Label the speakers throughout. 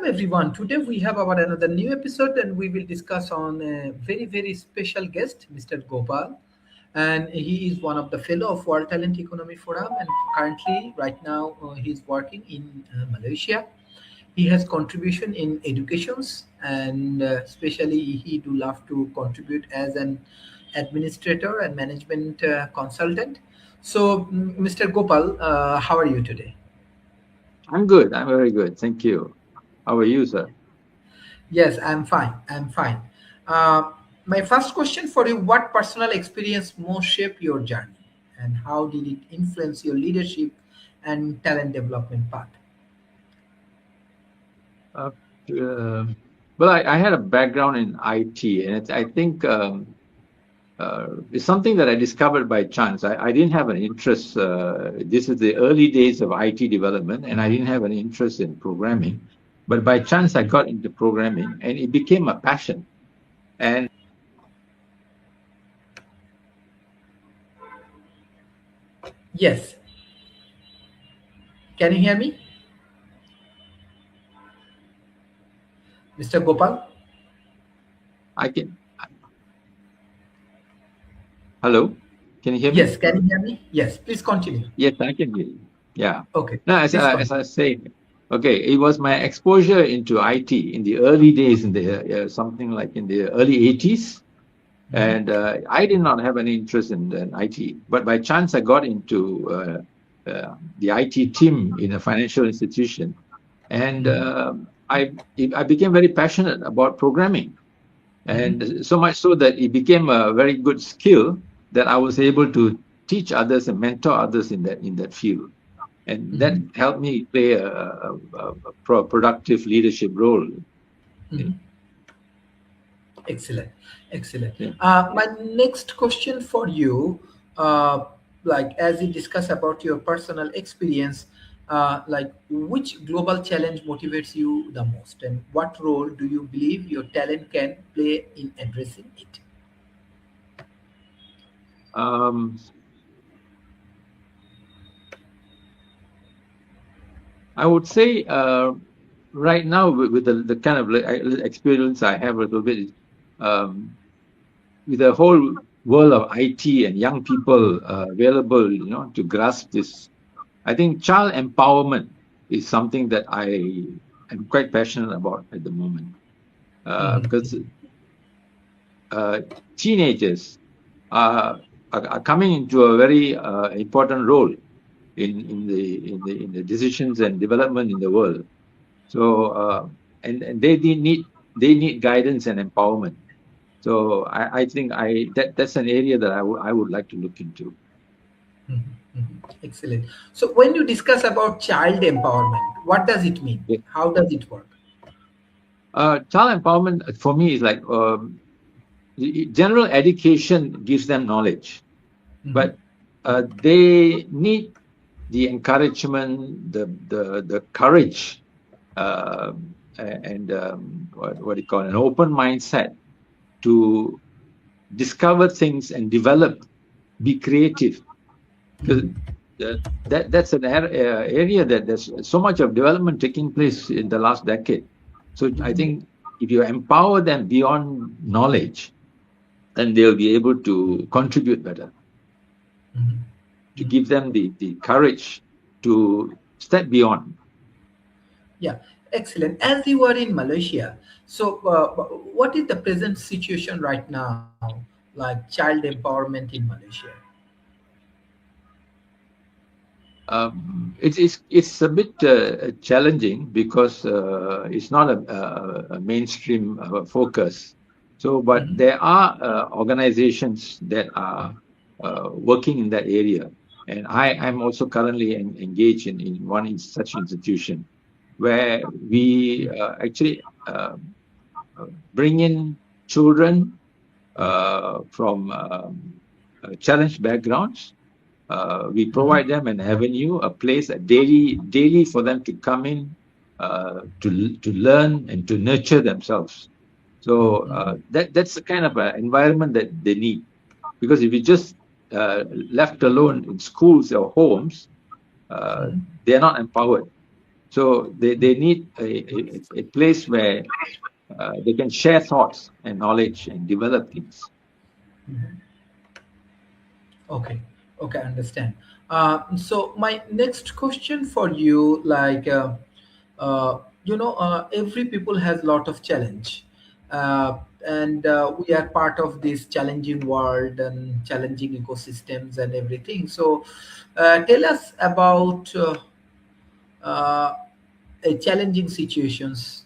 Speaker 1: everyone. Today we have our another new episode and we will discuss on a very special guest, Mr. Gopal. And he is one of the fellow of World Talent Economy Forum and currently right now he's working in Malaysia. He has contribution in educations and especially he do love to contribute as an administrator and management consultant. So, Mr. Gopal, how are you today?
Speaker 2: I'm good. I'm very good. Thank you. How are you, sir?
Speaker 1: Yes, I'm fine. I'm fine. Uh, my first question for you: what personal experience most shaped your journey, and how did it influence your leadership and talent development path?
Speaker 2: Uh, uh, well, I had a background in IT, and I think it's something that I discovered by chance. I didn't have an interest. This is the early days of IT development, and I didn't have an interest in programming. But by chance, I got into programming, and it became a passion. And
Speaker 1: Yes. Can you hear me, Mr. Gopal?
Speaker 2: I can. Hello, can you hear me?
Speaker 1: Yes. Can you hear me? Yes. Please continue.
Speaker 2: Yes, I can hear you. Yeah.
Speaker 1: Okay.
Speaker 2: No,
Speaker 1: Please
Speaker 2: as I
Speaker 1: continue.
Speaker 2: was saying, okay, it was my exposure into IT in the early days, in the something like in the early 80s.
Speaker 1: Mhm.
Speaker 2: And I did not have any interest in IT, but by chance I got into the IT team in a financial institution, and
Speaker 1: Mhm.
Speaker 2: I became very passionate about programming,
Speaker 1: Mhm.
Speaker 2: and so much so that it became a very good skill that I was able to teach others and mentor others in that field, and that
Speaker 1: Mhm.
Speaker 2: helped me play a productive leadership role.
Speaker 1: Mhm. Excellent, excellent.
Speaker 2: Yeah.
Speaker 1: My next question for you, uh, like as you discuss about your personal experience, like which global challenge motivates you the most, and what role do you believe your talent can play in addressing it?
Speaker 2: Um, I would say right now with the kind of experience I have a little bit um, with the whole world of IT and young people available, to grasp this. I think child empowerment is something that I am quite passionate about at the moment because
Speaker 1: Mhm.
Speaker 2: uh, teenagers are coming into a very important role in the decisions and development in the world. So and they need guidance and empowerment. So I think that's an area that I would like to look into.
Speaker 1: Mhm. Mhm. Excellent. So when you discuss about child empowerment, what does it mean?
Speaker 2: Yeah.
Speaker 1: How does it work?
Speaker 2: Child empowerment for me is like general education gives them knowledge,
Speaker 1: Mhm.
Speaker 2: but they need the encouragement, the courage, and what do you call it, an open mindset to discover things and develop, be creative, because
Speaker 1: Mhm.
Speaker 2: that's an area that there's so much of development taking place in the last decade. So I
Speaker 1: Mhm.
Speaker 2: think if you empower them beyond knowledge, then they'll be able to contribute better,
Speaker 1: Mhm.
Speaker 2: to
Speaker 1: Mhm.
Speaker 2: give them the courage to step beyond.
Speaker 1: Yeah, excellent. As you are in Malaysia, so what is the present situation right now, like child empowerment in Malaysia?
Speaker 2: It's a bit challenging because it's not a mainstream focus. So, but
Speaker 1: Mhm.
Speaker 2: there are organizations that are working in that area, and I'm also currently engaged in one such institution where we actually bring in children from challenged backgrounds. We
Speaker 1: Mhm.
Speaker 2: provide them an avenue, a place, a daily for them to come in, to learn and to nurture themselves. So
Speaker 1: Mhm.
Speaker 2: that's the kind of environment that they need. Because if you just left alone in schools or homes, uh,
Speaker 1: Mhm.
Speaker 2: they're not empowered. So they need a place where they can share thoughts and knowledge and develop things.
Speaker 1: Okay, okay, understand. So my next question for you, every people has lot of challenge, and we are part of this challenging world and challenging ecosystems and everything. So, tell us about uh, challenging situations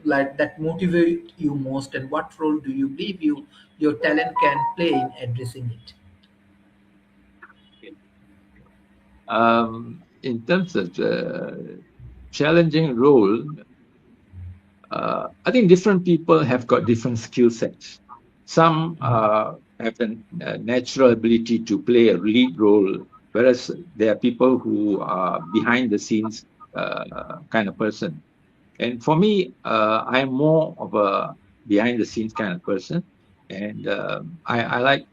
Speaker 1: like that motivate you most, and what role do you believe your talent can play in addressing it?
Speaker 2: In terms of challenging role, I think different people have got different skill sets. Some have a natural ability to play a lead role, whereas there are people who are behind the scenes kind of person. And for me, I'm more of a behind the scenes kind of person, and I like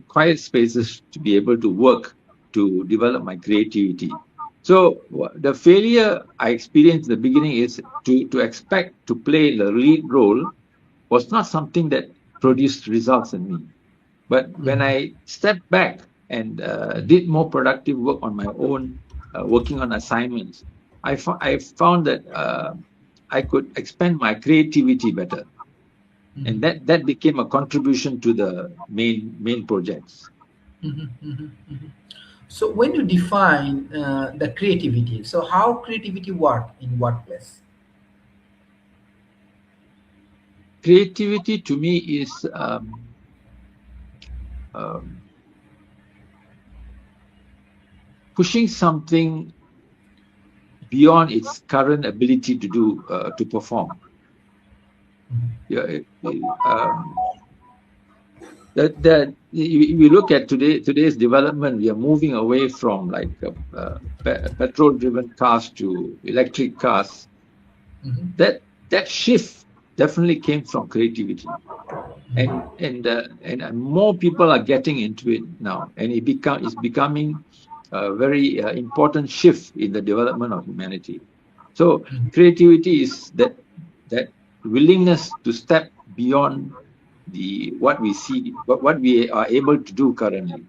Speaker 2: quiet spaces to be able to work to develop my creativity. So the failure I experienced in the beginning is to expect to play the lead role was not something that produced results in me. But when
Speaker 1: Mhm.
Speaker 2: I stepped back and did more productive work on my own, working on assignments, I found that I could expand my creativity better, and
Speaker 1: Mhm.
Speaker 2: that became a contribution to the main projects.
Speaker 1: Mhm. Mhm. Mhm. So when you define the creativity, so how creativity work in workplace?
Speaker 2: Creativity to me is um, pushing something beyond its current ability to do to perform. Yeah, that we look at today's development, we are moving away from like petrol driven cars to electric cars.
Speaker 1: Mhm.
Speaker 2: That shift definitely came from creativity, and more people are getting into it now, and it's becoming a very important shift in the development of humanity. So
Speaker 1: Mhm.
Speaker 2: creativity is that willingness to step beyond the what we see, what we are able to do currently.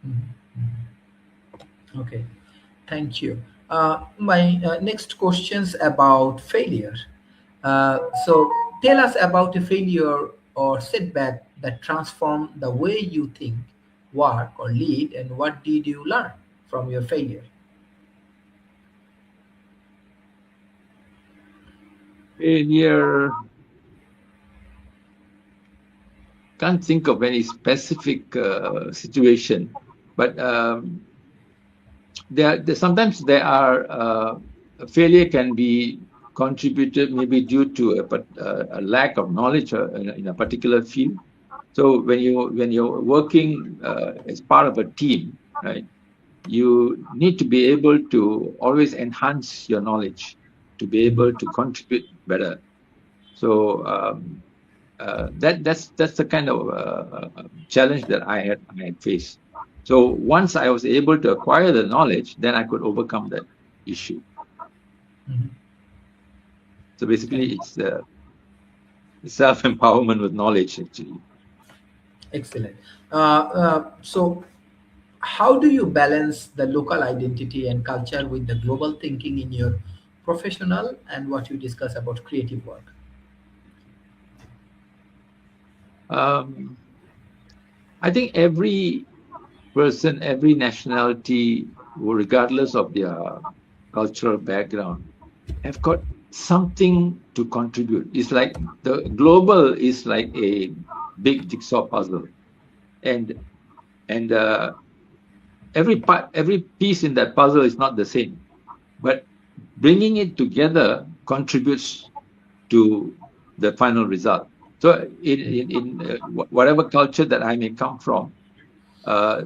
Speaker 1: Mhm. Okay, thank you. My next questions about failure. So tell us about a failure or setback that transformed the way you think, work, or lead, and what did you learn from your failure?
Speaker 2: Failure, can't think of any specific situation, but sometimes there are failure can be contributed maybe due to a lack of knowledge in a particular field. So when you're working as part of a team, right, you need to be able to always enhance your knowledge to be able to contribute better. So that's the kind of challenge that I had faced. So once I was able to acquire the knowledge, then I could overcome that issue.
Speaker 1: Mhm.
Speaker 2: So basically,
Speaker 1: Thank you.
Speaker 2: it's self empowerment with knowledge actually.
Speaker 1: Excellent. So, how do you balance the local identity and culture with the global thinking in your professional and what you discuss about creative work?
Speaker 2: Um, I think every person, every nationality, regardless of their cultural background, have got something to contribute. It's like the global is like a big jigsaw puzzle, and and every piece in that puzzle is not the same, but bringing it together contributes to the final result. So in whatever culture that I may come from, uh,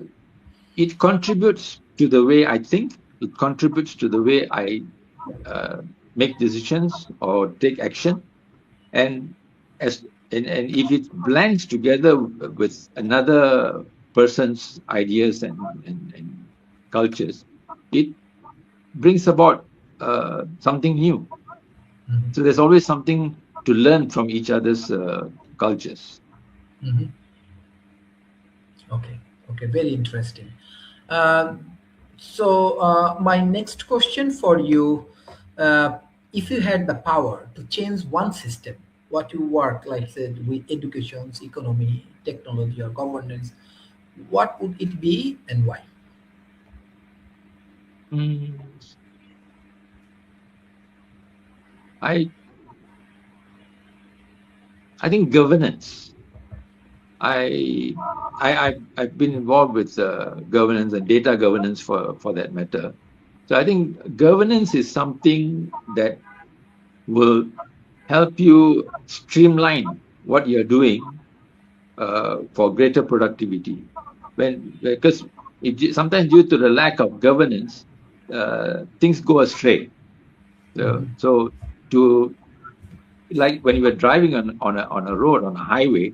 Speaker 2: it contributes to the way I think. It contributes to the way I uh, make decisions or take action, and as and if it blends together with another person's ideas and cultures, it brings about something new.
Speaker 1: Mhm.
Speaker 2: So there's always something to learn from each other's cultures.
Speaker 1: Mhm. Okay, okay, very interesting. Um, so, my next question for you, uh, if you had the power to change one system, what you work, like said, with education, economy, technology, or governance, what would it be and why?
Speaker 2: Mm, I I think governance. I I've been involved with governance and data governance for that matter. So I think governance is something that will help you streamline what you're doing for greater productivity. Because sometimes due to the lack of governance, things go astray.
Speaker 1: Mhm.
Speaker 2: So to like when you were driving on a road on a highway,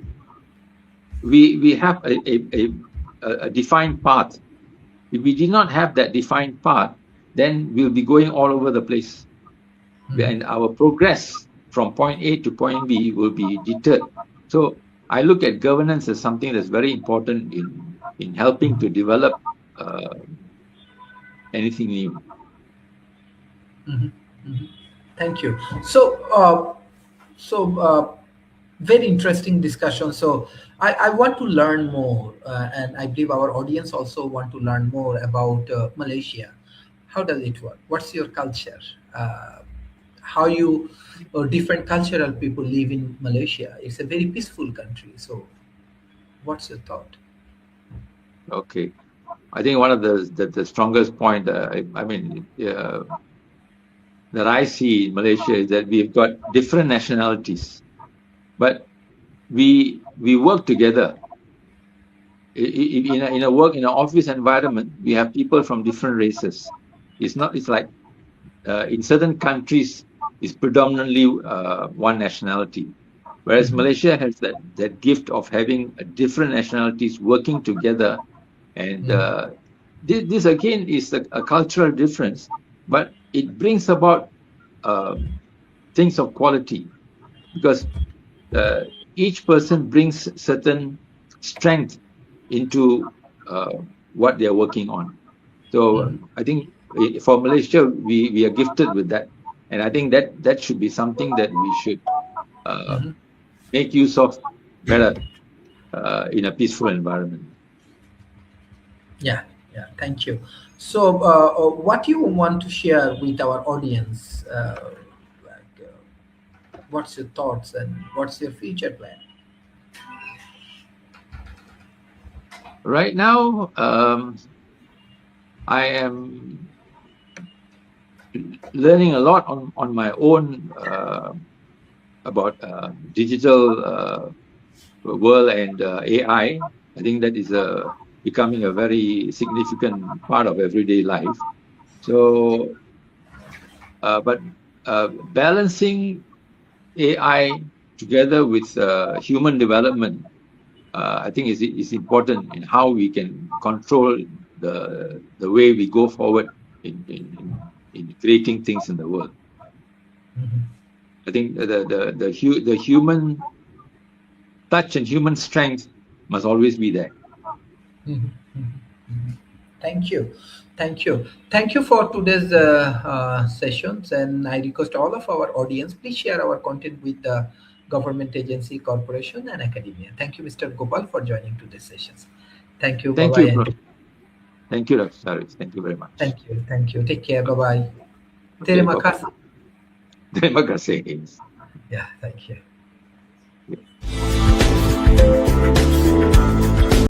Speaker 2: we have a defined path. If we did not have that defined path, then we'll be going all over the place,
Speaker 1: Mhm.
Speaker 2: and our progress from point A to point B will be deterred. So I look at governance as something that's very important in helping to develop uh, anything new.
Speaker 1: Mhm. Mhm. Thank you. So, very interesting discussion. So, I want to learn more, and I believe our audience also want to learn more about Malaysia. How does it work? What's your culture? How you different cultural people live in Malaysia? It's a very peaceful country. So, what's your thought?
Speaker 2: Okay, I think one of the strongest point, that I see in Malaysia is that we've got different nationalities, but we work together. In an office environment, we have people from different races. It's like in certain countries, it's predominantly one nationality, whereas
Speaker 1: Mhm.
Speaker 2: Malaysia has that gift of having different nationalities working together. And
Speaker 1: Mhm.
Speaker 2: this again is a cultural difference, but it brings about um, things of quality, because uh, each person brings certain strength into uh, what they're working on. So
Speaker 1: Mhm.
Speaker 2: I think for Malaysia, we are gifted with that, and I think that should be something that we should uh,
Speaker 1: Mhm.
Speaker 2: make use of better in a peaceful environment.
Speaker 1: Yeah, yeah, thank you. So, what you want to share with our audience? What's your thoughts and what's your future plan?
Speaker 2: Right now, I am learning a lot on my own about digital world and AI. I think that is becoming a very significant part of everyday life. So, but balancing AI together with human development, I think is important in how we can control the way we go forward in creating things in the world.
Speaker 1: Mhm.
Speaker 2: I think the human touch and human strength must always be there.
Speaker 1: Mhm. Mhm. Mhm. Thank you. Thank you. Thank you for today's sessions. And I request all of our audience, please share our content with the government agency, corporation, and academia. Thank you, Mr. Gopal, for joining today's sessions. Thank you. Bye
Speaker 2: Thank
Speaker 1: bye.
Speaker 2: you,
Speaker 1: And
Speaker 2: Prof. Thank you, Dr. Saris. Thank you very much.
Speaker 1: thank you. Thank you. Take care. Bye bye.
Speaker 2: Okay,
Speaker 1: Terima
Speaker 2: bye bye.
Speaker 1: kasih.
Speaker 2: Terima kasih.
Speaker 1: Yeah, thank you.